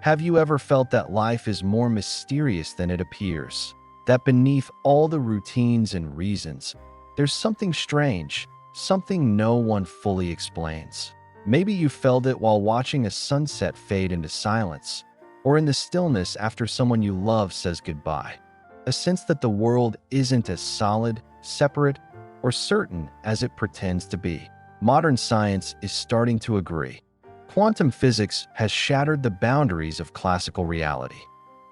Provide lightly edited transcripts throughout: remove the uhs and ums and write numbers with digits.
Have you ever felt that life is more mysterious than it appears? That beneath all the routines and reasons, there's something strange, something no one fully explains. Maybe you felt it while watching a sunset fade into silence, or in the stillness after someone you love says goodbye. A sense that the world isn't as solid, separate, or certain as it pretends to be. Modern science is starting to agree. Quantum physics has shattered the boundaries of classical reality.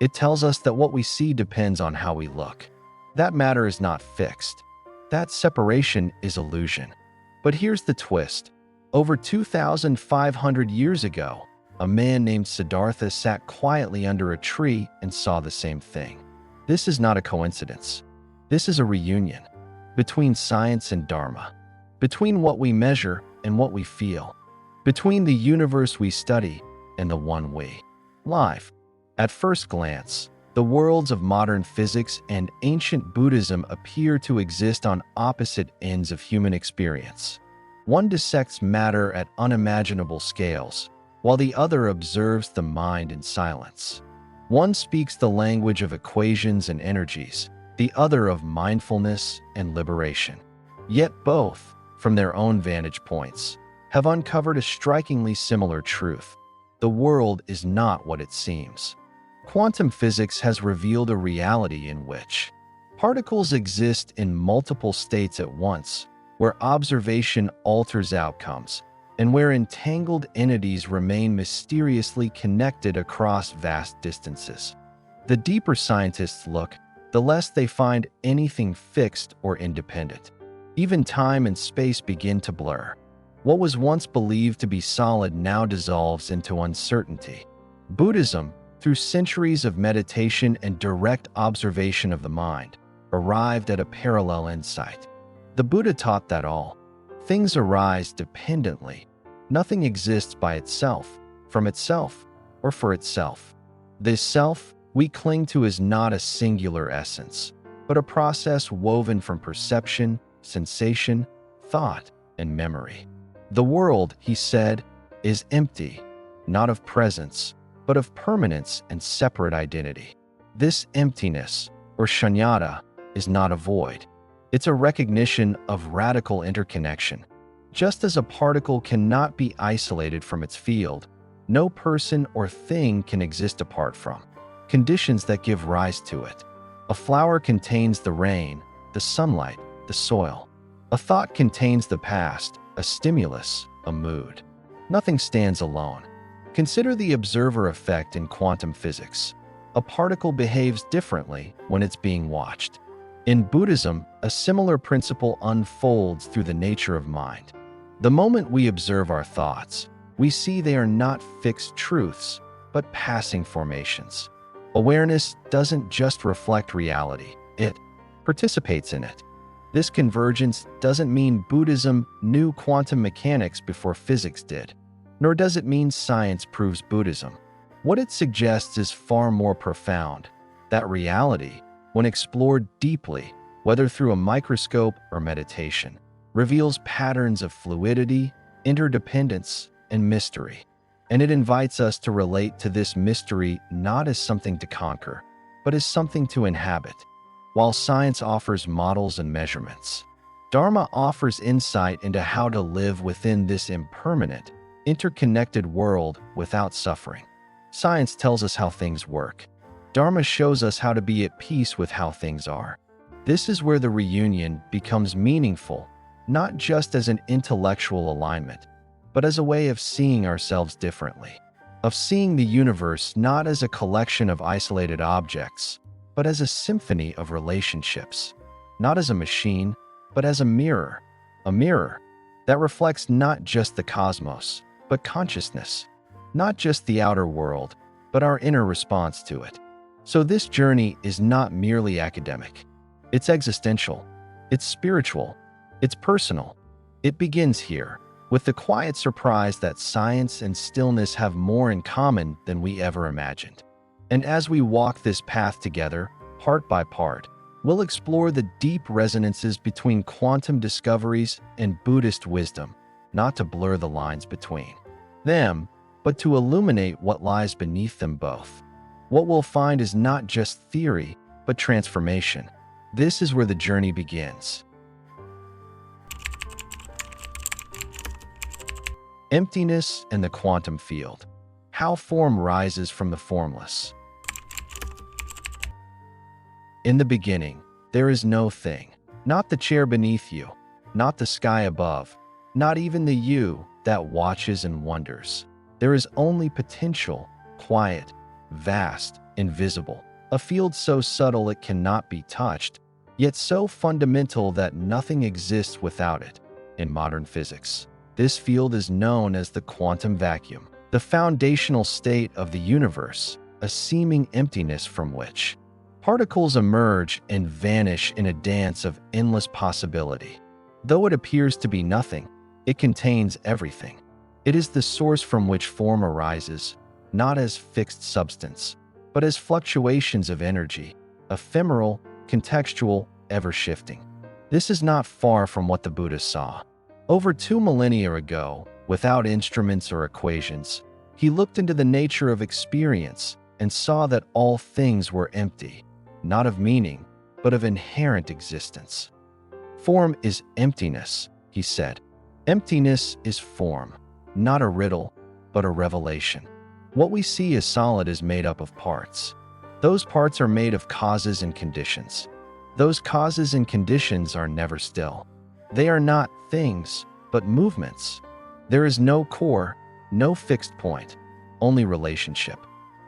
It tells us that what we see depends on how we look. That matter is not fixed. That separation is illusion. But here's the twist. Over 2,500 years ago, a man named Siddhartha sat quietly under a tree and saw the same thing. This is not a coincidence. This is a reunion between science and Dharma, between what we measure and what we feel, between the universe we study and the one we live. At first glance, the worlds of modern physics and ancient Buddhism appear to exist on opposite ends of human experience. One dissects matter at unimaginable scales, while the other observes the mind in silence. One speaks the language of equations and energies, the other of mindfulness and liberation. Yet both, from their own vantage points, have uncovered a strikingly similar truth. The world is not what it seems. Quantum physics has revealed a reality in which particles exist in multiple states at once, where observation alters outcomes, and where entangled entities remain mysteriously connected across vast distances. The deeper scientists look, the less they find anything fixed or independent. Even time and space begin to blur. What was once believed to be solid now dissolves into uncertainty. Buddhism, through centuries of meditation and direct observation of the mind, arrived at a parallel insight. The Buddha taught that all things arise dependently. Nothing exists by itself, from itself, or for itself. This self we cling to is not a singular essence, but a process woven from perception, sensation, thought, and memory. The world, he said, is empty, not of presence, but of permanence and separate identity. This emptiness, or shunyata, is not a void. It's a recognition of radical interconnection. Just as a particle cannot be isolated from its field, no person or thing can exist apart from conditions that give rise to it. A flower contains the rain, the sunlight, the soil. A thought contains the past, a stimulus, a mood. Nothing stands alone. Consider the observer effect in quantum physics. A particle behaves differently when it's being watched. In Buddhism, a similar principle unfolds through the nature of mind. The moment we observe our thoughts, we see they are not fixed truths, but passing formations. Awareness doesn't just reflect reality, it participates in it. This convergence doesn't mean Buddhism knew quantum mechanics before physics did, nor does it mean science proves Buddhism. What it suggests is far more profound, that reality, when explored deeply, whether through a microscope or meditation, reveals patterns of fluidity, interdependence, and mystery. And it invites us to relate to this mystery not as something to conquer, but as something to inhabit. While science offers models and measurements, Dharma offers insight into how to live within this impermanent, interconnected world without suffering. Science tells us how things work. Dharma shows us how to be at peace with how things are. This is where the reunion becomes meaningful, not just as an intellectual alignment, but as a way of seeing ourselves differently, of seeing the universe not as a collection of isolated objects, but as a symphony of relationships, not as a machine, but as a mirror that reflects not just the cosmos, but consciousness, not just the outer world, but our inner response to it. So this journey is not merely academic. It's existential, it's spiritual, it's personal. It begins here, with the quiet surprise that science and stillness have more in common than we ever imagined. And as we walk this path together, part by part, we'll explore the deep resonances between quantum discoveries and Buddhist wisdom, not to blur the lines between them, but to illuminate what lies beneath them both. What we'll find is not just theory, but transformation. This is where the journey begins. Emptiness and the quantum field. How form rises from the formless. In the beginning, there is no thing. Not the chair beneath you, not the sky above, not even the you that watches and wonders. There is only potential, quiet, vast, invisible. A field so subtle it cannot be touched, yet so fundamental that nothing exists without it. In modern physics, this field is known as the quantum vacuum, the foundational state of the universe, a seeming emptiness from which particles emerge and vanish in a dance of endless possibility. Though it appears to be nothing, it contains everything. It is the source from which form arises, not as fixed substance, but as fluctuations of energy, ephemeral, contextual, ever-shifting. This is not far from what the Buddha saw. Over 2 millennia ago, without instruments or equations, he looked into the nature of experience and saw that all things were empty, not of meaning, but of inherent existence. Form is emptiness, he said. Emptiness is form, not a riddle, but a revelation. What we see as solid is made up of parts. Those parts are made of causes and conditions. Those causes and conditions are never still. They are not things, but movements. There is no core, no fixed point, only relationship.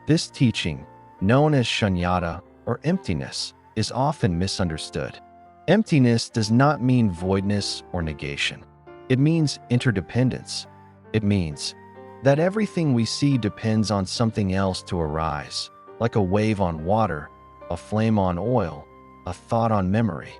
This teaching, known as shunyata or emptiness, is often misunderstood. Emptiness does not mean voidness or negation. It means interdependence. It means that everything we see depends on something else to arise, like a wave on water, a flame on oil, a thought on memory.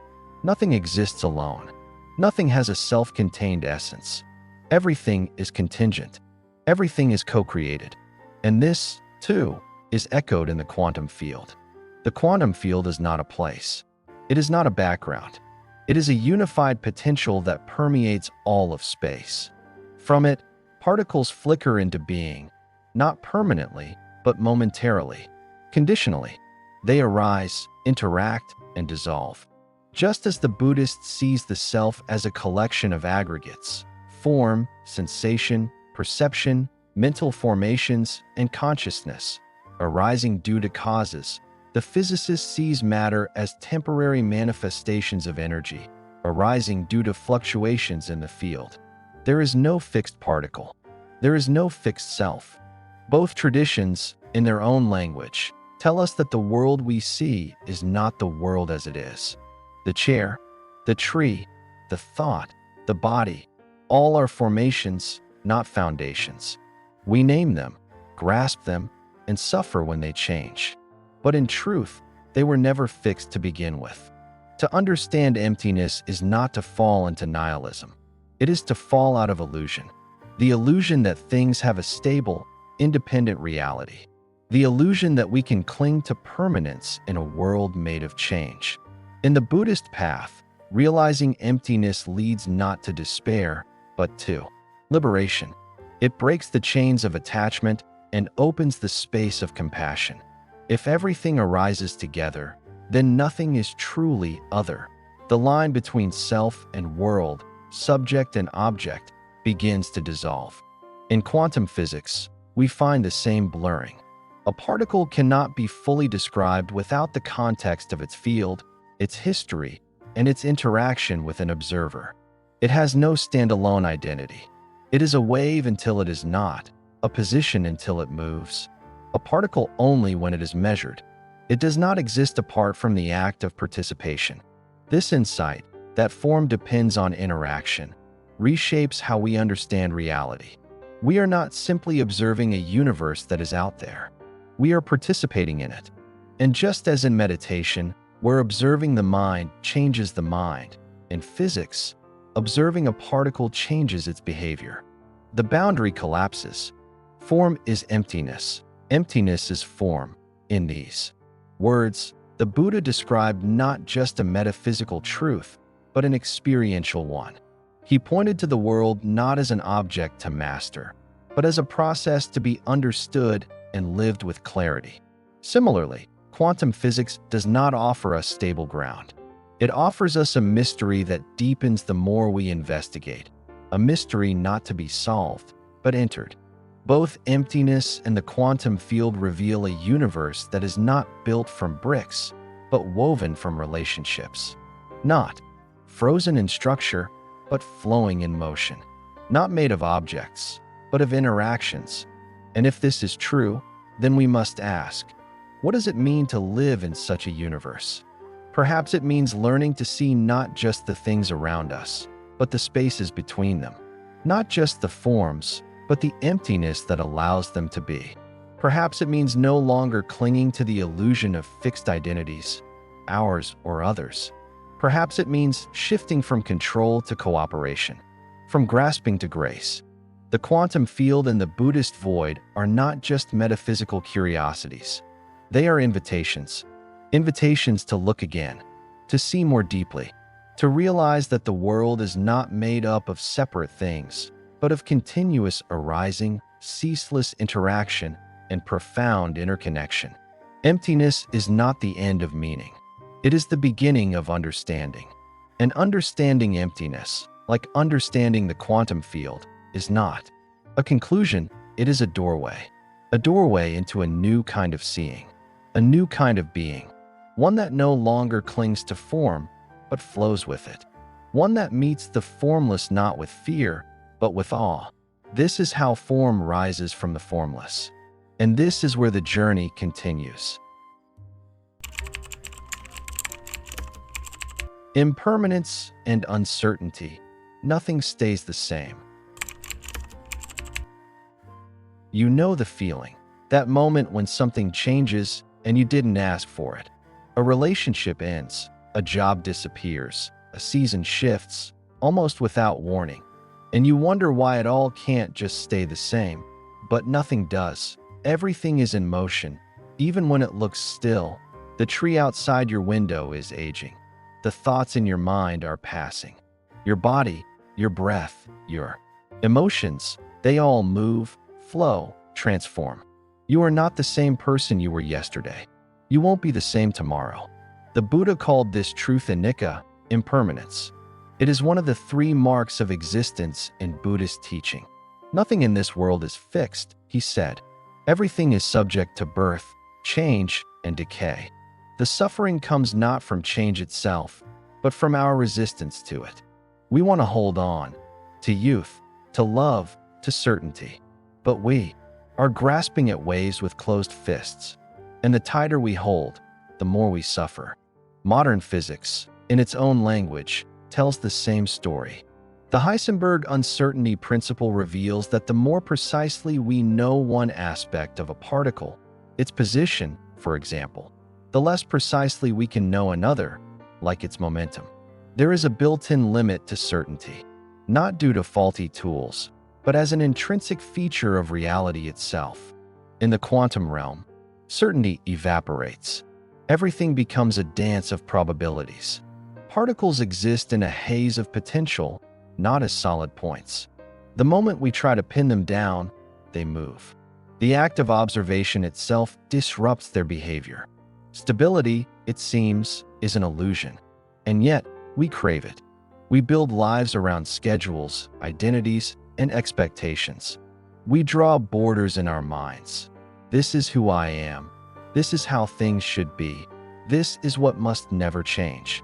Nothing exists alone. Nothing has a self-contained essence. Everything is contingent. Everything is co-created. And this, too, is echoed in the quantum field. The quantum field is not a place. It is not a background. It is a unified potential that permeates all of space. From it, particles flicker into being, not permanently, but momentarily, conditionally. They arise, interact, and dissolve. Just as the Buddhist sees the self as a collection of aggregates, form, sensation, perception, mental formations, and consciousness, arising due to causes, the physicist sees matter as temporary manifestations of energy, arising due to fluctuations in the field. There is no fixed particle. There is no fixed self. Both traditions, in their own language, tell us that the world we see is not the world as it is. The chair, the tree, the thought, the body, all are formations, not foundations. We name them, grasp them, and suffer when they change. But in truth, they were never fixed to begin with. To understand emptiness is not to fall into nihilism. It is to fall out of illusion. The illusion that things have a stable, independent reality. The illusion that we can cling to permanence in a world made of change. In the Buddhist path, realizing emptiness leads not to despair, but to liberation. It breaks the chains of attachment and opens the space of compassion. If everything arises together, then nothing is truly other. The line between self and world, subject and object, begins to dissolve. In quantum physics, we find the same blurring. A particle cannot be fully described without the context of its field, its history, and its interaction with an observer. It has no standalone identity. It is a wave until it is not, a position until it moves, a particle only when it is measured. It does not exist apart from the act of participation. This insight, that form depends on interaction, reshapes how we understand reality. We are not simply observing a universe that is out there. We are participating in it. And just as in meditation, where observing the mind changes the mind, in physics, observing a particle changes its behavior. The boundary collapses. Form is emptiness. Emptiness is form. In these words, the Buddha described not just a metaphysical truth, but an experiential one. He pointed to the world not as an object to master, but as a process to be understood and lived with clarity. Similarly, quantum physics does not offer us stable ground. It offers us a mystery that deepens the more we investigate, a mystery not to be solved, but entered. Both emptiness and the quantum field reveal a universe that is not built from bricks, but woven from relationships. Not frozen in structure, but flowing in motion. Not made of objects, but of interactions. And if this is true, then we must ask, what does it mean to live in such a universe? Perhaps it means learning to see not just the things around us, but the spaces between them. Not just the forms, but the emptiness that allows them to be. Perhaps it means no longer clinging to the illusion of fixed identities, ours or others. Perhaps it means shifting from control to cooperation, from grasping to grace. The quantum field and the Buddhist void are not just metaphysical curiosities. They are invitations. Invitations to look again, to see more deeply, to realize that the world is not made up of separate things, but of continuous arising, ceaseless interaction and profound interconnection. Emptiness is not the end of meaning. It is the beginning of understanding. And understanding emptiness, like understanding the quantum field, is not a conclusion, it is a doorway into a new kind of seeing, a new kind of being, one that no longer clings to form, but flows with it, one that meets the formless not with fear, but with awe. This is how form rises from the formless. And this is where the journey continues. Impermanence and uncertainty. Nothing stays the same. You know the feeling, that moment when something changes and you didn't ask for it. A relationship ends, a job disappears, a season shifts, almost without warning. And you wonder why it all can't just stay the same. But nothing does. Everything is in motion. Even when it looks still, the tree outside your window is aging. The thoughts in your mind are passing. Your body, your breath, your emotions, they all move, flow, transform. You are not the same person you were yesterday. You won't be the same tomorrow. The Buddha called this truth anicca, impermanence. It is one of the 3 marks of existence in Buddhist teaching. Nothing in this world is fixed, he said. Everything is subject to birth, change, and decay. The suffering comes not from change itself, but from our resistance to it. We want to hold on to youth, to love, to certainty. But we are grasping at waves with closed fists. And the tighter we hold, the more we suffer. Modern physics, in its own language, tells the same story. The Heisenberg uncertainty principle reveals that the more precisely we know one aspect of a particle, its position, for example, the less precisely we can know another, like its momentum. There is a built-in limit to certainty, not due to faulty tools, but as an intrinsic feature of reality itself. In the quantum realm, certainty evaporates. Everything becomes a dance of probabilities. Particles exist in a haze of potential, not as solid points. The moment we try to pin them down, they move. The act of observation itself disrupts their behavior. Stability, it seems, is an illusion, and yet we crave it. We build lives around schedules, identities, and expectations. We draw borders in our minds. This is who I am. This is how things should be. This is what must never change.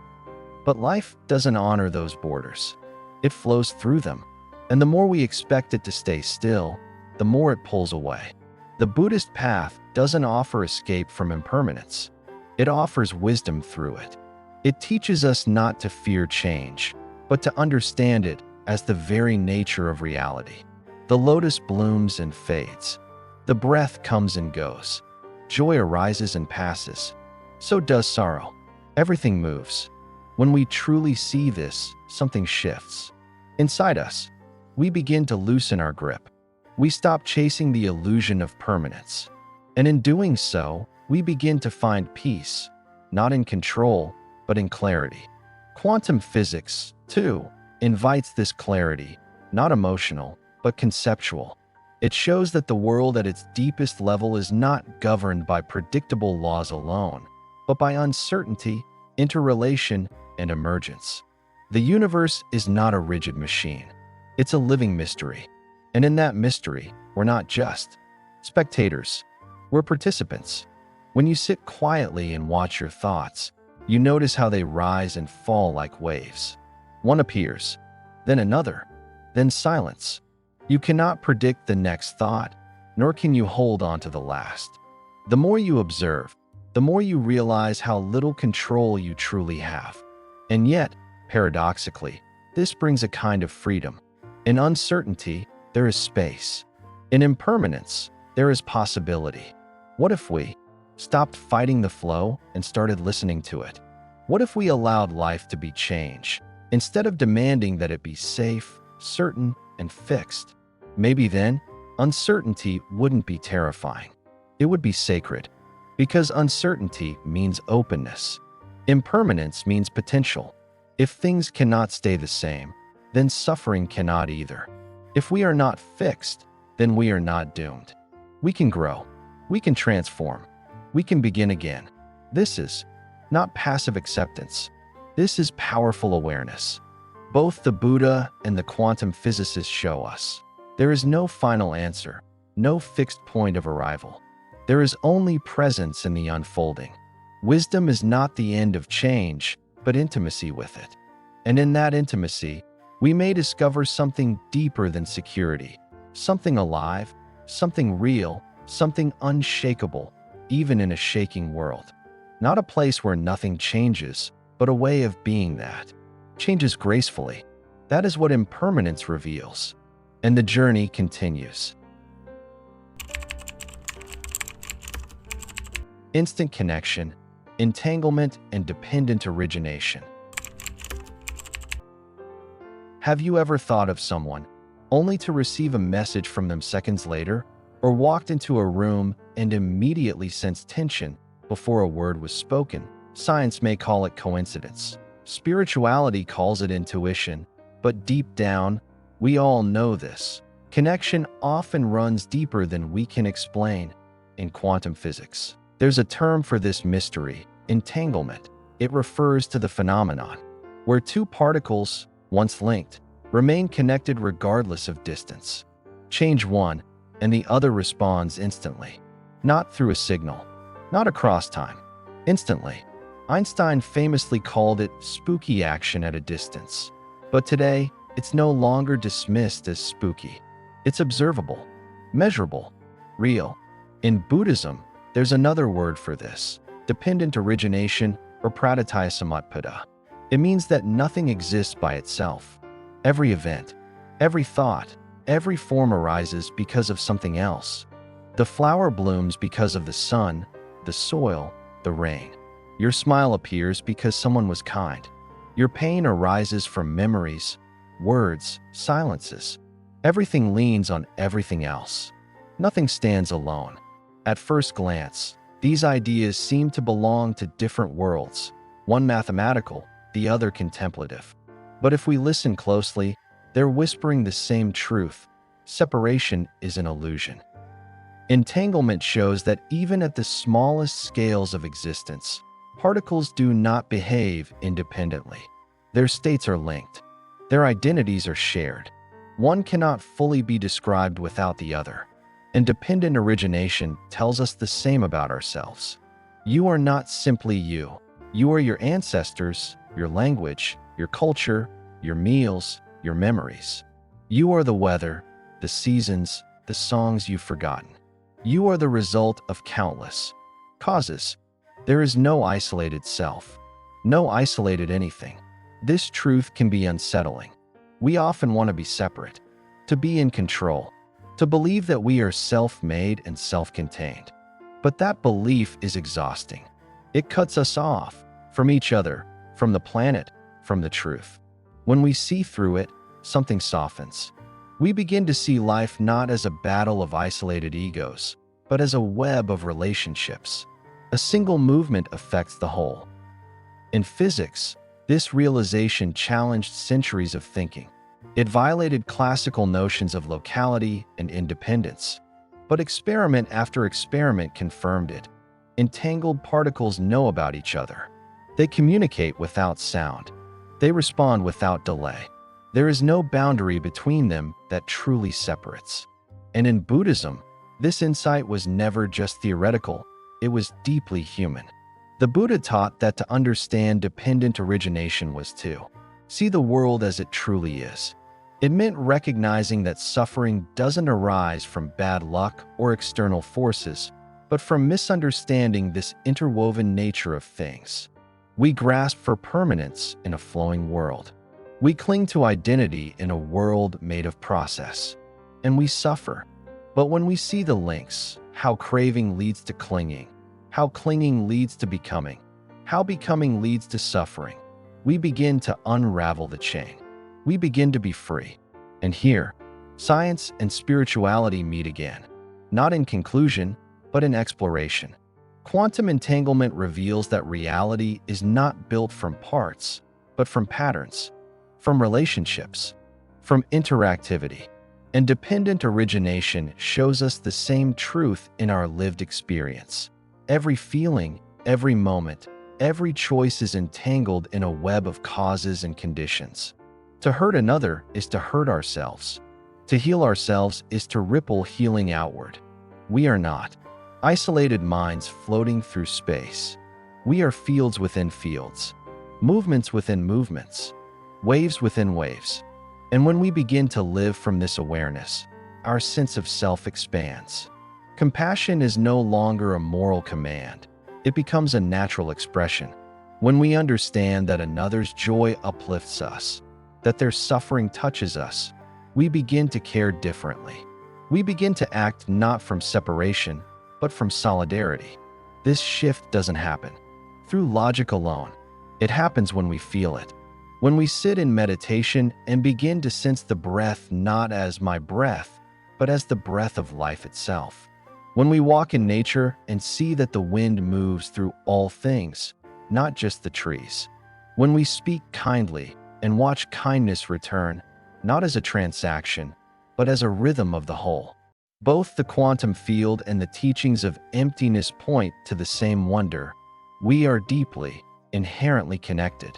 But life doesn't honor those borders. It flows through them, and the more we expect it to stay still, the more it pulls away. The Buddhist path doesn't offer escape from impermanence. It offers wisdom through it. It teaches us not to fear change, but to understand it as the very nature of reality. The lotus blooms and fades. The breath comes and goes. Joy arises and passes. So does sorrow. Everything moves. When we truly see this, something shifts. Inside us, we begin to loosen our grip. We stop chasing the illusion of permanence. And in doing so, we begin to find peace, not in control, but in clarity. Quantum physics, too, invites this clarity, not emotional, but conceptual. It shows that the world at its deepest level is not governed by predictable laws alone, but by uncertainty, interrelation, and emergence. The universe is not a rigid machine. It's a living mystery. And in that mystery, we're not just spectators. We're participants. When you sit quietly and watch your thoughts, you notice how they rise and fall like waves. One appears, then another, then silence. You cannot predict the next thought, nor can you hold on to the last. The more you observe, the more you realize how little control you truly have. And yet, paradoxically, this brings a kind of freedom. In uncertainty, there is space. In impermanence, there is possibility. What if we stopped fighting the flow and started listening to it? What if we allowed life to be change, instead of demanding that it be safe, certain, and fixed? Maybe then, uncertainty wouldn't be terrifying. It would be sacred, because uncertainty means openness. Impermanence means potential. If things cannot stay the same, then suffering cannot either. If we are not fixed, then we are not doomed. We can grow. We can transform. We can begin again. This is not passive acceptance. This is powerful awareness. Both the Buddha and the quantum physicists show us there is no final answer, no fixed point of arrival. There is only presence in the unfolding. Wisdom is not the end of change, but intimacy with it. And in that intimacy, we may discover something deeper than security, something alive, something real, something unshakable, even in a shaking world. Not a place where nothing changes, but a way of being that changes gracefully. That is what impermanence reveals. And the journey continues. Instant connection, entanglement, and dependent origination. Have you ever thought of someone only to receive a message from them seconds later, or walked into a room and immediately sensed tension before a word was spoken? Science may call it coincidence. Spirituality calls it intuition, but deep down, we all know this. Connection often runs deeper than we can explain. In quantum physics, there's a term for this mystery, entanglement. It refers to the phenomenon where two particles, once linked, remain connected regardless of distance. Change one, and the other responds instantly. Not through a signal, not across time. Instantly. Einstein famously called it spooky action at a distance. But today, it's no longer dismissed as spooky. It's observable, measurable, real. In Buddhism, there's another word for this, dependent origination or pratityasamutpada. It means that nothing exists by itself. Every event, every thought, every form arises because of something else. The flower blooms because of the sun, the soil, the rain. Your smile appears because someone was kind. Your pain arises from memories, words, silences. Everything leans on everything else. Nothing stands alone. At first glance, these ideas seem to belong to different worlds, one mathematical, the other contemplative. But if we listen closely, they're whispering the same truth. Separation is an illusion. Entanglement shows that even at the smallest scales of existence, particles do not behave independently. Their states are linked. Their identities are shared. One cannot fully be described without the other. And dependent origination tells us the same about ourselves. You are not simply you. You are your ancestors, your language, your culture, your meals, your memories. You are the weather, the seasons, the songs you've forgotten. You are the result of countless causes. There is no isolated self, no isolated anything. This truth can be unsettling. We often want to be separate, to be in control, to believe that we are self-made and self-contained. But that belief is exhausting. It cuts us off from each other, from the planet, from the truth. When we see through it, something softens. We begin to see life not as a battle of isolated egos, but as a web of relationships. A single movement affects the whole. In physics, this realization challenged centuries of thinking. It violated classical notions of locality and independence. But experiment after experiment confirmed it. Entangled particles know about each other. They communicate without sound. They respond without delay. There is no boundary between them that truly separates. And in Buddhism, this insight was never just theoretical, it was deeply human. The Buddha taught that to understand dependent origination was to see the world as it truly is. It meant recognizing that suffering doesn't arise from bad luck or external forces, but from misunderstanding this interwoven nature of things. We grasp for permanence in a flowing world. We cling to identity in a world made of process. And we suffer. But when we see the links, how craving leads to clinging, how clinging leads to becoming, how becoming leads to suffering, we begin to unravel the chain. We begin to be free. And here, science and spirituality meet again, not in conclusion, but in exploration. Quantum entanglement reveals that reality is not built from parts, but from patterns, from relationships, from interactivity. And dependent origination shows us the same truth in our lived experience. Every feeling, every moment, every choice is entangled in a web of causes and conditions. To hurt another is to hurt ourselves. To heal ourselves is to ripple healing outward. We are not isolated minds floating through space. We are fields within fields, movements within movements, waves within waves. And when we begin to live from this awareness, our sense of self expands. Compassion is no longer a moral command. It becomes a natural expression. When we understand that another's joy uplifts us, that their suffering touches us, we begin to care differently. We begin to act not from separation, but from solidarity. This shift doesn't happen through logic alone. It happens when we feel it. When we sit in meditation and begin to sense the breath not as my breath, but as the breath of life itself. When we walk in nature and see that the wind moves through all things, not just the trees. When we speak kindly and watch kindness return, not as a transaction, but as a rhythm of the whole. Both the quantum field and the teachings of emptiness point to the same wonder. We are deeply, inherently connected.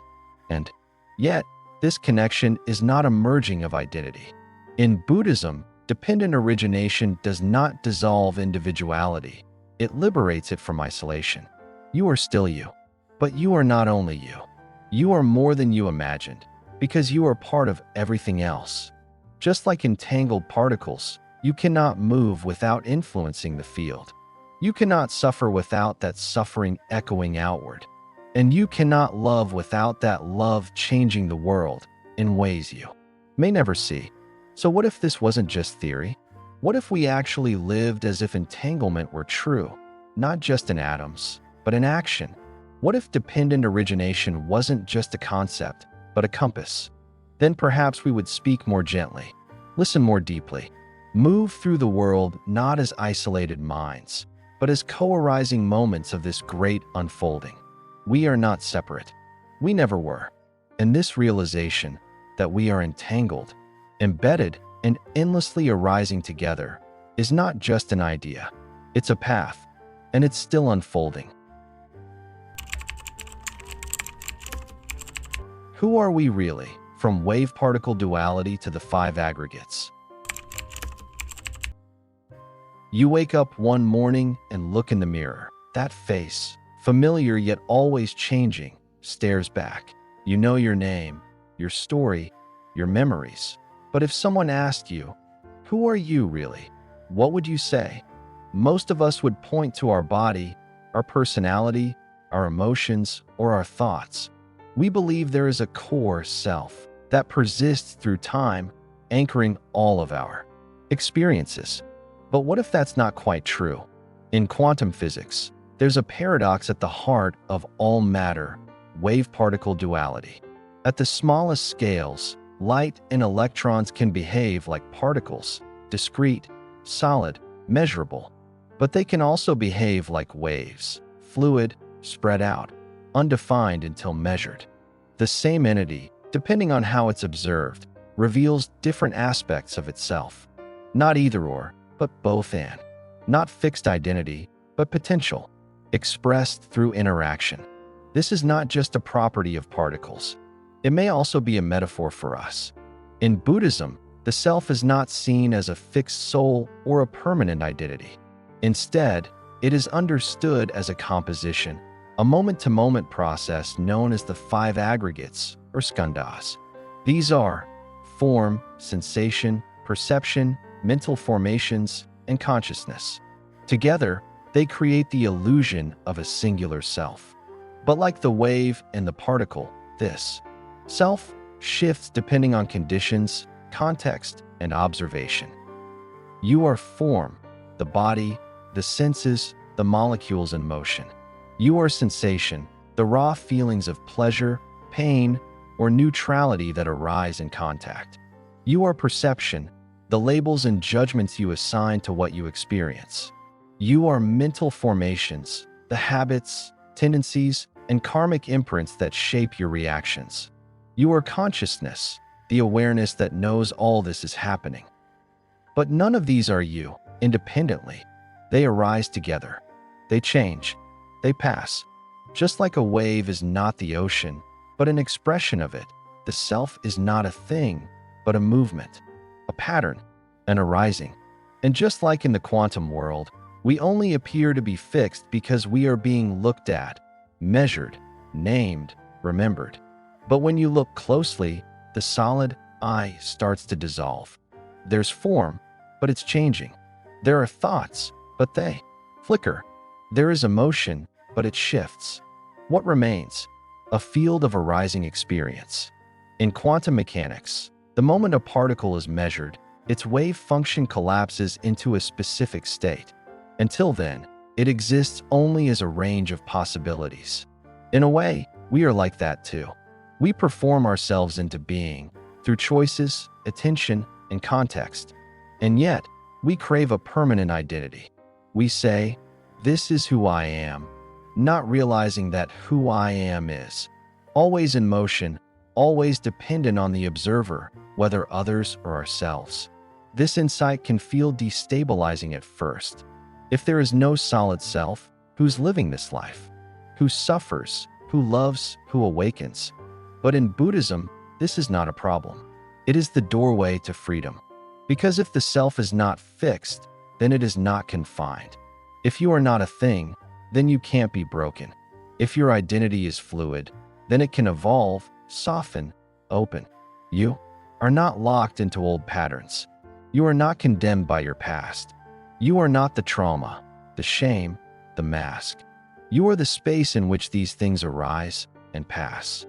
And yet, this connection is not a merging of identity. In Buddhism, dependent origination does not dissolve individuality. It liberates it from isolation. You are still you, but you are not only you. You are more than you imagined, because you are part of everything else. Just like entangled particles, you cannot move without influencing the field. You cannot suffer without that suffering echoing outward. And you cannot love without that love changing the world in ways you may never see. So what if this wasn't just theory? What if we actually lived as if entanglement were true, not just in atoms, but in action? What if dependent origination wasn't just a concept, but a compass? Then perhaps we would speak more gently, listen more deeply, move through the world not as isolated minds, but as co-arising moments of this great unfolding. We are not separate. We never were. And this realization that we are entangled, embedded, and endlessly arising together is not just an idea. It's a path, and it's still unfolding. Who are we really, from wave-particle duality to the five aggregates? You wake up one morning and look in the mirror. That face, familiar yet always changing, stares back. You know your name, your story, your memories. But if someone asked you, who are you really? What would you say? Most of us would point to our body, our personality, our emotions, or our thoughts. We believe there is a core self that persists through time, anchoring all of our experiences. But what if that's not quite true? In quantum physics, there's a paradox at the heart of all matter, wave-particle duality. At the smallest scales, light and electrons can behave like particles, discrete, solid, measurable. But they can also behave like waves, fluid, spread out, undefined until measured. The same entity, depending on how it's observed, reveals different aspects of itself. Not either or, but both and. Not fixed identity, but potential, expressed through interaction. This is not just a property of particles. It may also be a metaphor for us. In Buddhism, the self is not seen as a fixed soul or a permanent identity. Instead, it is understood as a composition, a moment-to-moment process known as the five aggregates, or skandhas. These are form, sensation, perception, mental formations, and consciousness. Together, they create the illusion of a singular self. But like the wave and the particle, this self shifts depending on conditions, context, and observation. You are form, the body, the senses, the molecules in motion. You are sensation, the raw feelings of pleasure, pain, or neutrality that arise in contact. You are perception, the labels and judgments you assign to what you experience. You are mental formations, the habits, tendencies, and karmic imprints that shape your reactions. You are consciousness, the awareness that knows all this is happening. But none of these are you, independently. They arise together. They change. They pass. Just like a wave is not the ocean, but an expression of it, the self is not a thing, but a movement, a pattern, an arising. And just like in the quantum world, we only appear to be fixed because we are being looked at, measured, named, remembered. But when you look closely, the solid I starts to dissolve. There's form, but it's changing. There are thoughts, but they flicker. There is emotion, but it shifts. What remains? A field of arising experience. In quantum mechanics, the moment a particle is measured, its wave function collapses into a specific state. Until then, it exists only as a range of possibilities. In a way, we are like that too. We perform ourselves into being through choices, attention, and context. And yet, we crave a permanent identity. We say, "This is who I am," not realizing that who I am is always in motion, always dependent on the observer, whether others or ourselves. This insight can feel destabilizing at first. If there is no solid self, who's living this life? Who suffers? Who loves? Who awakens? But in Buddhism, this is not a problem. It is the doorway to freedom. Because if the self is not fixed, then it is not confined. If you are not a thing, then you can't be broken. If your identity is fluid, then it can evolve, soften, open. You are not locked into old patterns. You are not condemned by your past. You are not the trauma, the shame, the mask. You are the space in which these things arise and pass.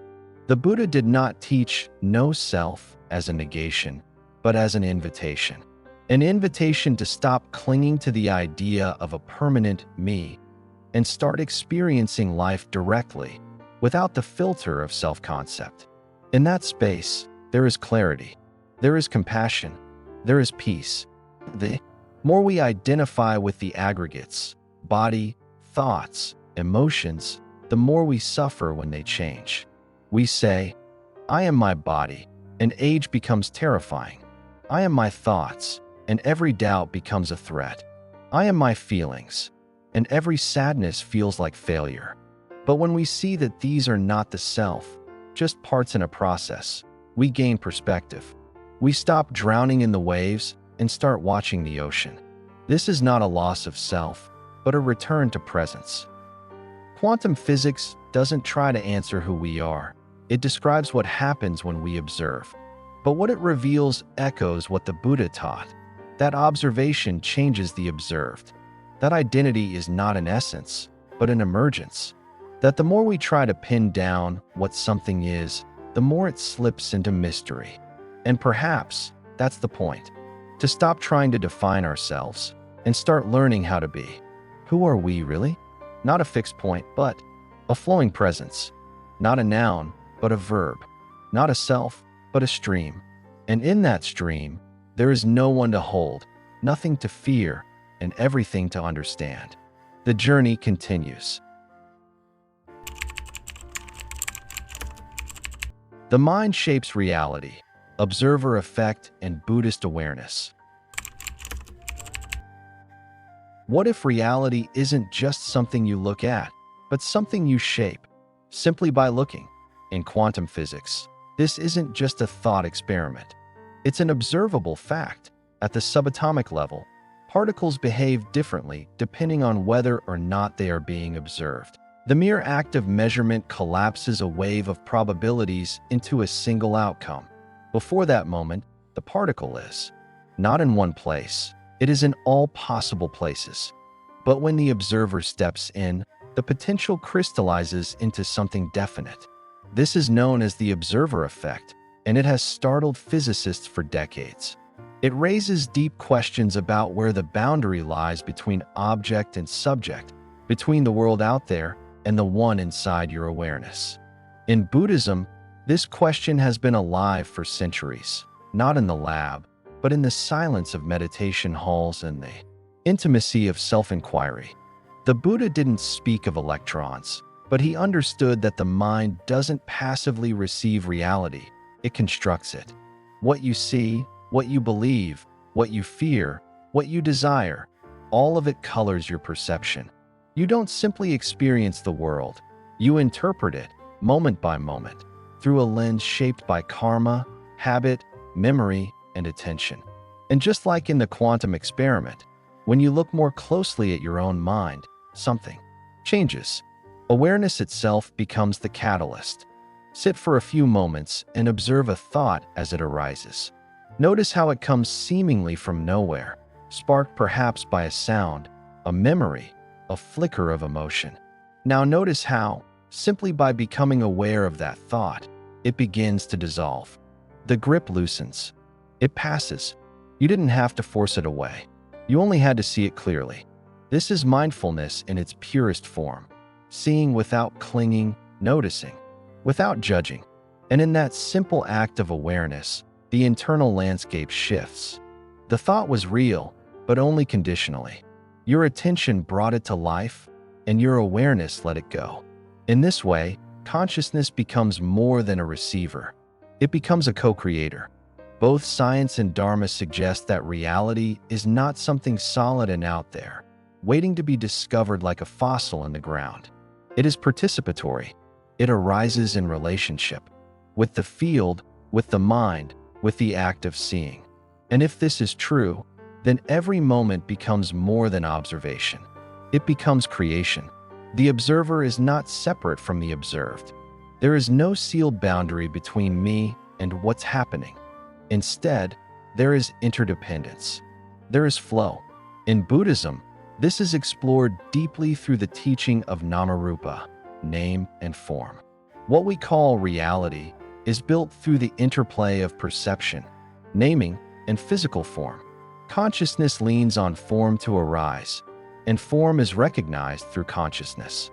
The Buddha did not teach no self as a negation, but as an invitation. An invitation to stop clinging to the idea of a permanent me and start experiencing life directly, without the filter of self-concept. In that space, there is clarity, there is compassion, there is peace. The more we identify with the aggregates, body, thoughts, emotions, the more we suffer when they change. We say, "I am my body," and age becomes terrifying. "I am my thoughts," and every doubt becomes a threat. "I am my feelings," and every sadness feels like failure. But when we see that these are not the self, just parts in a process, we gain perspective. We stop drowning in the waves and start watching the ocean. This is not a loss of self, but a return to presence. Quantum physics doesn't try to answer who we are. It describes what happens when we observe. But what it reveals echoes what the Buddha taught. That observation changes the observed. That identity is not an essence, but an emergence. That the more we try to pin down what something is, the more it slips into mystery. And perhaps that's the point. To stop trying to define ourselves and start learning how to be. Who are we really? Not a fixed point, but a flowing presence. Not a noun, but a verb. Not a self, but a stream. And in that stream, there is no one to hold, nothing to fear, and everything to understand. The journey continues. The mind shapes reality. observer effect, and Buddhist awareness. What if reality isn't just something you look at, but something you shape, simply by looking? In quantum physics, this isn't just a thought experiment. It's an observable fact. At the subatomic level, particles behave differently depending on whether or not they are being observed. The mere act of measurement collapses a wave of probabilities into a single outcome. Before that moment, the particle is not in one place. It is in all possible places. But when the observer steps in, the potential crystallizes into something definite. This is known as the observer effect, and it has startled physicists for decades. It raises deep questions about where the boundary lies between object and subject, between the world out there and the one inside your awareness. In Buddhism, this question has been alive for centuries, not in the lab, but in the silence of meditation halls and the intimacy of self-inquiry. The Buddha didn't speak of electrons, but he understood that the mind doesn't passively receive reality, it constructs it. What you see, what you believe, what you fear, what you desire, all of it colors your perception. You don't simply experience the world, you interpret it, moment by moment, through a lens shaped by karma, habit, memory, and attention. And just like in the quantum experiment, when you look more closely at your own mind, something changes. Awareness itself becomes the catalyst. Sit for a few moments and observe a thought as it arises. Notice how it comes seemingly from nowhere, sparked perhaps by a sound, a memory, a flicker of emotion. Now notice how, simply by becoming aware of that thought, it begins to dissolve. The grip loosens. It passes. You didn't have to force it away. You only had to see it clearly. This is mindfulness in its purest form. Seeing without clinging, noticing, without judging. And in that simple act of awareness, the internal landscape shifts. The thought was real, but only conditionally. Your attention brought it to life, and your awareness let it go. In this way, consciousness becomes more than a receiver. It becomes a co-creator. Both science and Dharma suggest that reality is not something solid and out there, waiting to be discovered like a fossil in the ground. It is participatory. It arises in relationship with the field, with the mind, with the act of seeing. And if this is true, then every moment becomes more than observation. It becomes creation. The observer is not separate from the observed. There is no sealed boundary between me and what's happening. Instead, there is interdependence. There is flow. In Buddhism, this is explored deeply through the teaching of Namarupa, name and form. What we call reality is built through the interplay of perception, naming, and physical form. Consciousness leans on form to arise, and form is recognized through consciousness.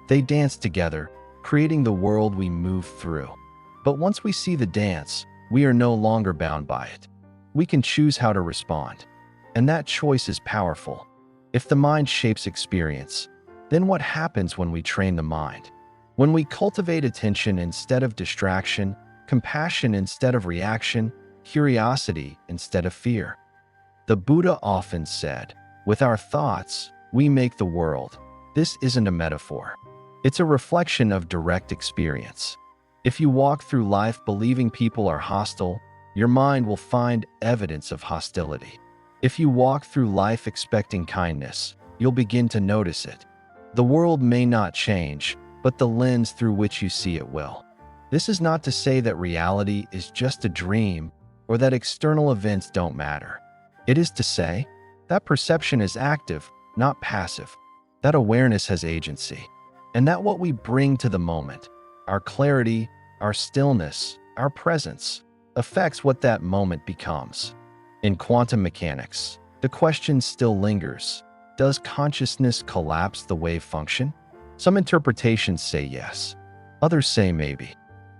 They dance together, creating the world we move through. But once we see the dance, we are no longer bound by it. We can choose how to respond. And that choice is powerful. If the mind shapes experience, then what happens when we train the mind? When we cultivate attention instead of distraction, compassion instead of reaction, curiosity instead of fear. The Buddha often said, "With our thoughts, we make the world." This isn't a metaphor. It's a reflection of direct experience. If you walk through life believing people are hostile, your mind will find evidence of hostility. If you walk through life expecting kindness, you'll begin to notice it. The world may not change, but the lens through which you see it will. This is not to say that reality is just a dream or that external events don't matter. It is to say that perception is active, not passive, that awareness has agency, and that what we bring to the moment, our clarity, our stillness, our presence, affects what that moment becomes. In quantum mechanics, the question still lingers: does consciousness collapse the wave function? Some interpretations say yes, others say maybe.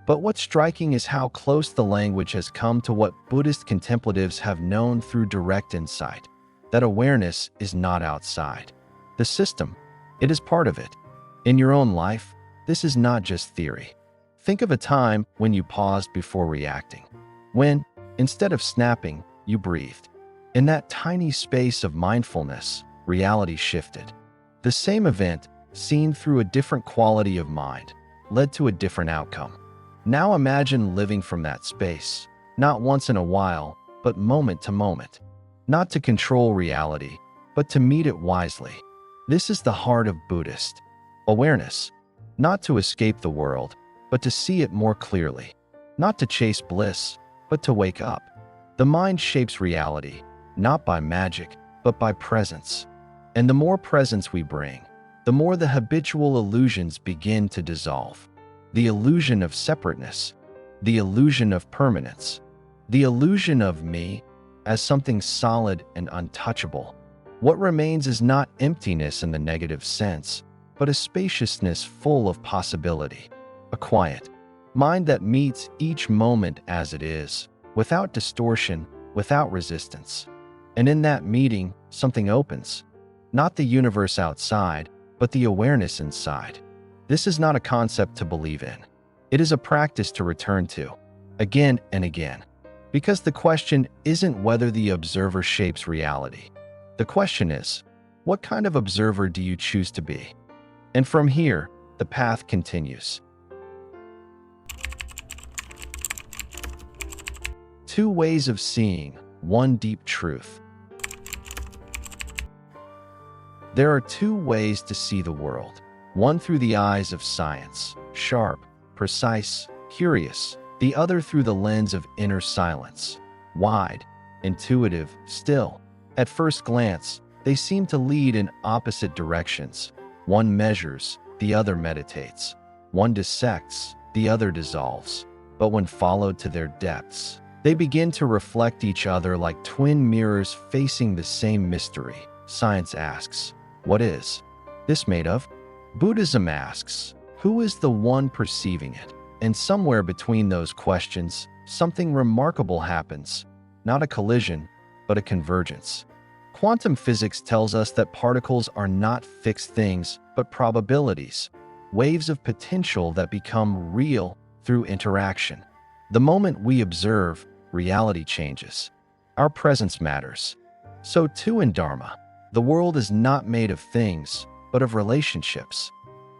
But what's striking is how close the language has come to what Buddhist contemplatives have known through direct insight, that awareness is not outside the system, it is part of it. In your own life, this is not just theory. Think of a time when you paused before reacting, when, Instead of snapping, you breathed. In that tiny space of mindfulness, reality shifted. The same event, seen through a different quality of mind, led to a different outcome. Now imagine living from that space, not once in a while, but moment to moment. Not to control reality, but to meet it wisely. This is the heart of Buddhist awareness. Not to escape the world, but to see it more clearly. Not to chase bliss, but to wake up. The mind shapes reality, not by magic, but by presence. And the more presence we bring, the more the habitual illusions begin to dissolve. The illusion of separateness, the illusion of permanence, the illusion of me as something solid and untouchable. What remains is not emptiness in the negative sense, but a spaciousness full of possibility, a quiet mind that meets each moment as it is, without distortion, without resistance. And in that meeting, something opens. Not the universe outside, but the awareness inside. This is not a concept to believe in. It is a practice to return to, again and again. Because the question isn't whether the observer shapes reality. The question is, what kind of observer do you choose to be? And from here, the path continues. 2 ways of seeing, 1 deep truth. There are 2 ways to see the world. One through the eyes of science, sharp, precise, curious. The other through the lens of inner silence, wide, intuitive, still. At first glance, they seem to lead in opposite directions. One measures, the other meditates. One dissects, the other dissolves. But when followed to their depths, they begin to reflect each other like twin mirrors facing the same mystery. Science asks, what is this made of? Buddhism asks, who is the one perceiving it? And somewhere between those questions, something remarkable happens. Not a collision, but a convergence. Quantum physics tells us that particles are not fixed things, but probabilities, waves of potential that become real through interaction. The moment we observe, reality changes. Our presence matters. So too in Dharma, the world is not made of things, but of relationships.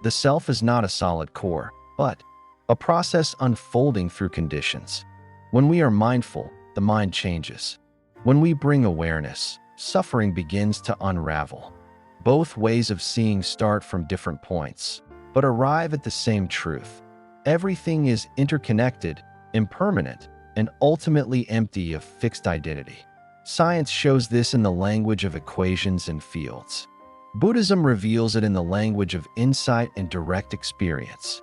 The self is not a solid core, but a process unfolding through conditions. When we are mindful, the mind changes. When we bring awareness, suffering begins to unravel. Both ways of seeing start from different points, but arrive at the same truth. Everything is interconnected, impermanent, and ultimately empty of fixed identity. Science shows this in the language of equations and fields. Buddhism reveals it in the language of insight and direct experience.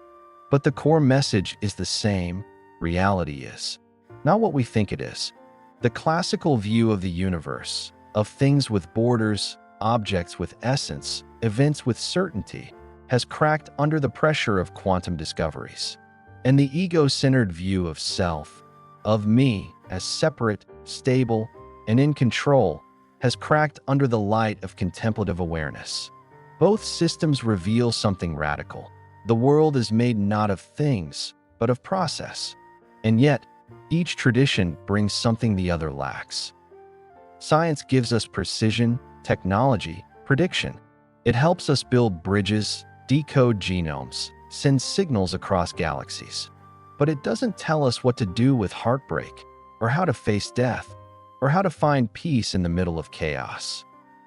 But the core message is the same: reality is not what we think it is. The classical view of the universe, of things with borders, objects with essence, events with certainty, has cracked under the pressure of quantum discoveries. And the ego-centered view of self, of me as separate, stable, and in control, has cracked under the light of contemplative awareness. Both systems reveal something radical. The world is made not of things, but of process. And yet, each tradition brings something the other lacks. Science gives us precision, technology, prediction. It helps us build bridges, decode genomes, send signals across galaxies. But it doesn't tell us what to do with heartbreak, or how to face death, or how to find peace in the middle of chaos.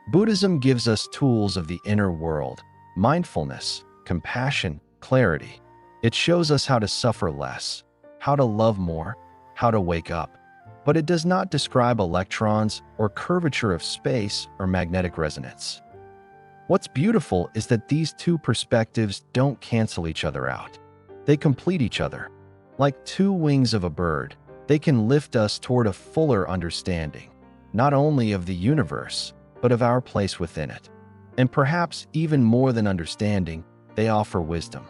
Buddhism gives us tools of the inner world: mindfulness, compassion, clarity. It shows us how to suffer less, how to love more, how to wake up. But it does not describe electrons or curvature of space or magnetic resonance. What's beautiful is that these 2 perspectives don't cancel each other out. They complete each other. Like 2 wings of a bird, they can lift us toward a fuller understanding, not only of the universe, but of our place within it. And perhaps even more than understanding, they offer wisdom.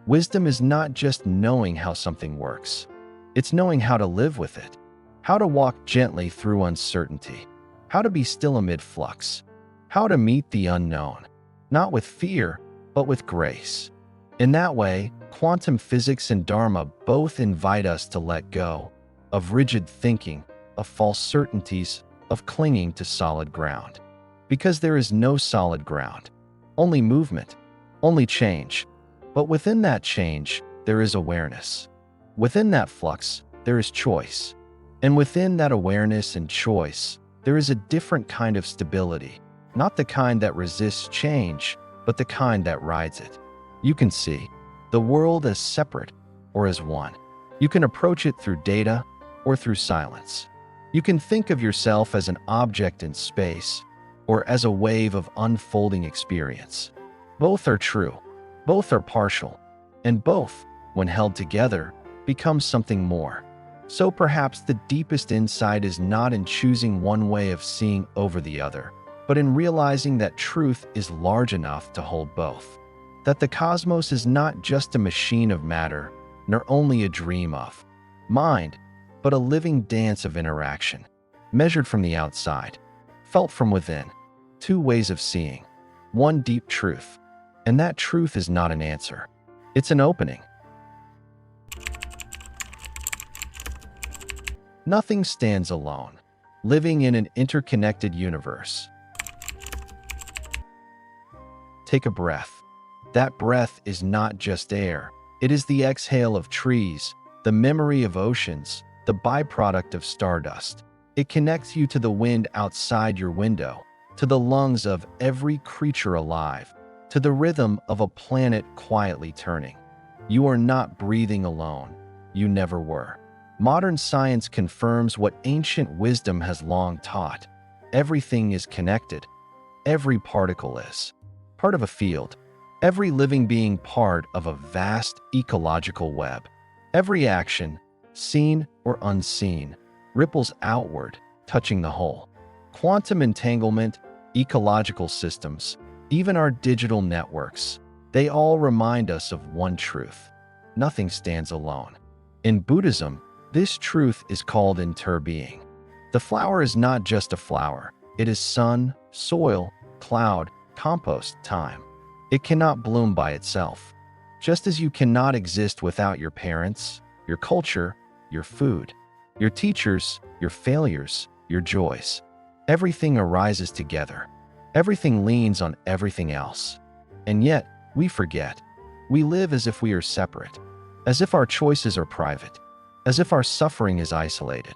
Wisdom is not just knowing how something works. It's knowing how to live with it, how to walk gently through uncertainty, how to be still amid flux, how to meet the unknown, not with fear, but with grace. In that way, quantum physics and Dharma both invite us to let go of rigid thinking, of false certainties, of clinging to solid ground. Because there is no solid ground, only movement, only change. But within that change, there is awareness. Within that flux, there is choice. And within that awareness and choice, there is a different kind of stability, not the kind that resists change, but the kind that rides it. You can see the world as separate or as one. You can approach it through data or through silence. You can think of yourself as an object in space or as a wave of unfolding experience. Both are true, both are partial, and both, when held together, become something more. So perhaps the deepest insight is not in choosing one way of seeing over the other, but in realizing that truth is large enough to hold both. That the cosmos is not just a machine of matter, nor only a dream of mind, but a living dance of interaction, measured from the outside, felt from within. Two ways of seeing, one deep truth, and that truth is not an answer. It's an opening. Nothing stands alone, living in an interconnected universe. Take a breath. That breath is not just air. It is the exhale of trees, the memory of oceans, the byproduct of stardust. It connects you to the wind outside your window, to the lungs of every creature alive, to the rhythm of a planet quietly turning. You are not breathing alone. You never were. Modern science confirms what ancient wisdom has long taught. Everything is connected. Every particle is part of a field. Every living being part of a vast ecological web. Every action, seen or unseen, ripples outward, touching the whole. Quantum entanglement, ecological systems, even our digital networks, they all remind us of one truth. Nothing stands alone. In Buddhism, this truth is called interbeing. The flower is not just a flower. It is sun, soil, cloud, compost, time. It cannot bloom by itself. Just as you cannot exist without your parents, your culture, your food, your teachers, your failures, your joys. Everything arises together. Everything leans on everything else. And yet, we forget. We live as if we are separate, as if our choices are private, as if our suffering is isolated.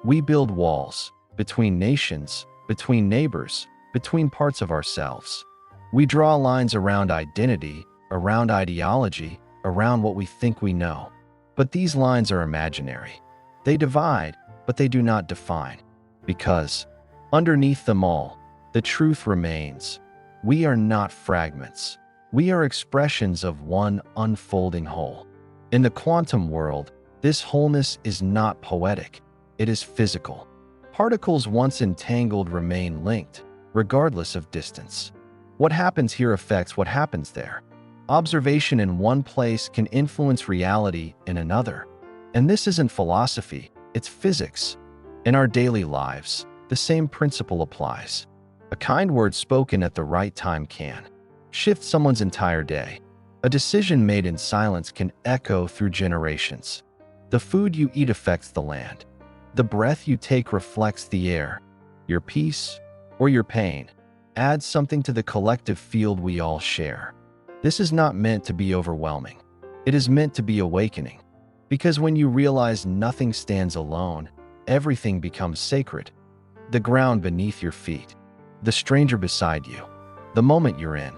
We build walls between nations, between neighbors, between parts of ourselves. We draw lines around identity, around ideology, around what we think we know. But these lines are imaginary. They divide, but they do not define. Because underneath them all, the truth remains. We are not fragments. We are expressions of one unfolding whole. In the quantum world, this wholeness is not poetic. It is physical. Particles once entangled remain linked, regardless of distance. What happens here affects what happens there. Observation in one place can influence reality in another. And this isn't philosophy, it's physics. In our daily lives, the same principle applies. A kind word spoken at the right time can shift someone's entire day. A decision made in silence can echo through generations. The food you eat affects the land. The breath you take reflects the air. Your peace or your pain adds something to the collective field we all share. This is not meant to be overwhelming. It is meant to be awakening. Because when you realize nothing stands alone, everything becomes sacred. The ground beneath your feet, the stranger beside you, the moment you're in.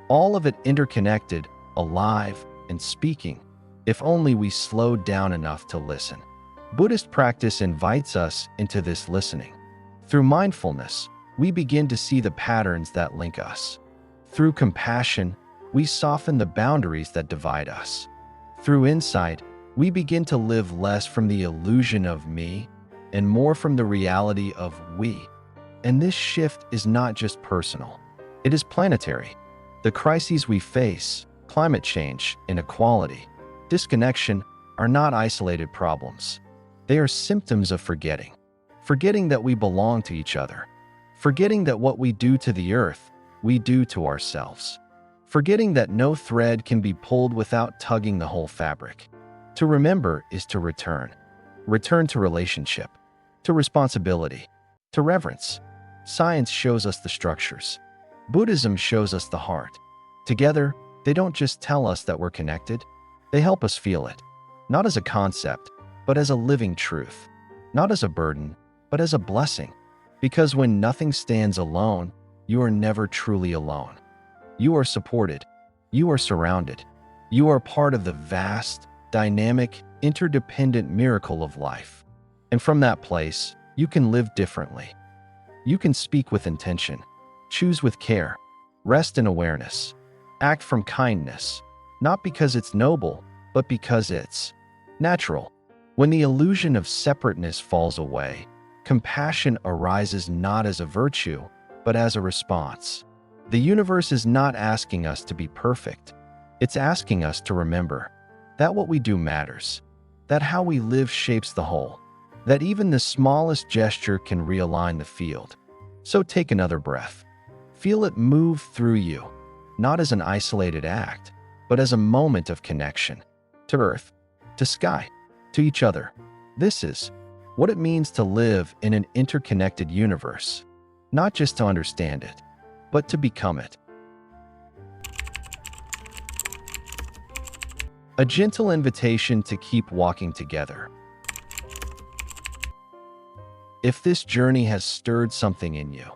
All of it interconnected, alive, and speaking, if only we slowed down enough to listen. Buddhist practice invites us into this listening. Through mindfulness, we begin to see the patterns that link us. Through compassion, we soften the boundaries that divide us. Through insight, we begin to live less from the illusion of me and more from the reality of we. And this shift is not just personal. It is planetary. The crises we face, climate change, inequality, disconnection, are not isolated problems. They are symptoms of forgetting. Forgetting that we belong to each other. Forgetting that what we do to the earth, we do to ourselves. Forgetting that no thread can be pulled without tugging the whole fabric. To remember is to return. Return to relationship. to responsibility, to reverence. Science shows us the structures. Buddhism shows us the heart. Together, they don't just tell us that we're connected, they help us feel it, not as a concept, but as a living truth, not as a burden, but as a blessing. Because when nothing stands alone, you are never truly alone. You are supported, you are surrounded, you are part of the vast, dynamic, interdependent miracle of life. And from that place, you can live differently. You can speak with intention, choose with care, rest in awareness, act from kindness, not because it's noble, but because it's natural. When the illusion of separateness falls away, compassion arises not as a virtue, but as a response. The universe is not asking us to be perfect. It's asking us to remember that what we do matters, that how we live shapes the whole, that even the smallest gesture can realign the field. So take another breath. Feel it move through you, not as an isolated act, but as a moment of connection to earth, to sky, to each other. This is what it means to live in an interconnected universe, not just to understand it, but to become it. A gentle invitation to keep walking together. If this journey has stirred something in you,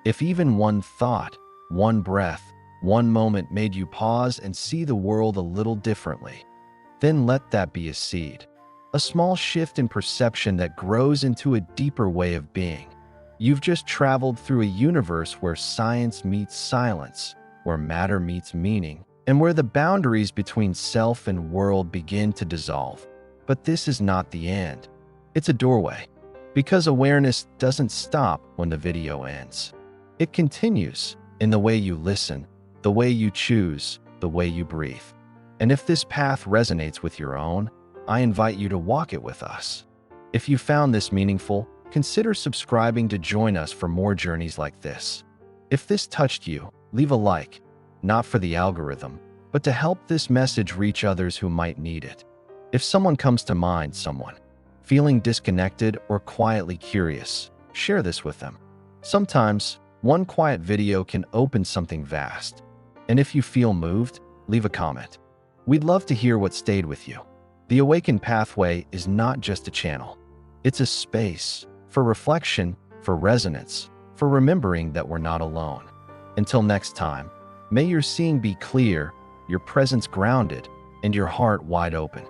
if even one thought, one breath, one moment made you pause and see the world a little differently, then let that be a seed, a small shift in perception that grows into a deeper way of being. You've just traveled through a universe where science meets silence, where matter meets meaning, and where the boundaries between self and world begin to dissolve. But this is not the end. It's a doorway, because awareness doesn't stop when the video ends. It continues in the way you listen, the way you choose, the way you breathe. And if this path resonates with your own, I invite you to walk it with us. If you found this meaningful, consider subscribing to join us for more journeys like this. If this touched you, leave a like, not for the algorithm, but to help this message reach others who might need it. If someone comes to mind, someone feeling disconnected or quietly curious, share this with them. Sometimes, one quiet video can open something vast. And if you feel moved, leave a comment. We'd love to hear what stayed with you. The Awakened Pathway is not just a channel. It's a space for reflection, for resonance, for remembering that we're not alone. Until next time, may your seeing be clear, your presence grounded, and your heart wide open.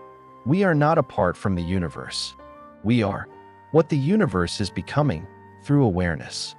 We are not apart from the universe. We are what the universe is becoming through awareness.